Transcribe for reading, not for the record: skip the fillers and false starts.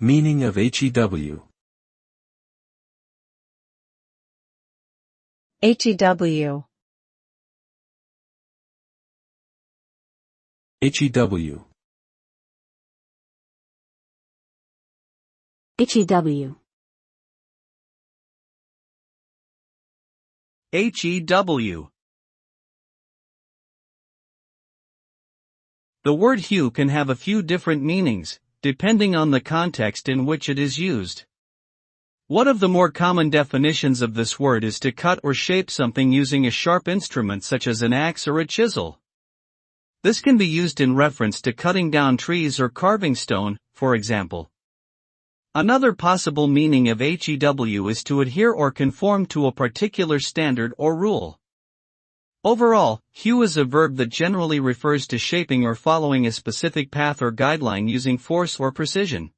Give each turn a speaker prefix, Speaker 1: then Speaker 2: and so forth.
Speaker 1: Meaning of HEW.
Speaker 2: HEW.
Speaker 1: HEW.
Speaker 3: HEW.
Speaker 4: HEW. The word hew can have a few different meanings, depending on the context in which it is used. One of the more common definitions of this word is to cut or shape something using a sharp instrument such as an axe or a chisel. This can be used in reference to cutting down trees or carving stone, for example. Another possible meaning of HEW is to adhere or conform to a particular standard or rule. Overall, hew is a verb that generally refers to shaping or following a specific path or guideline using force or precision.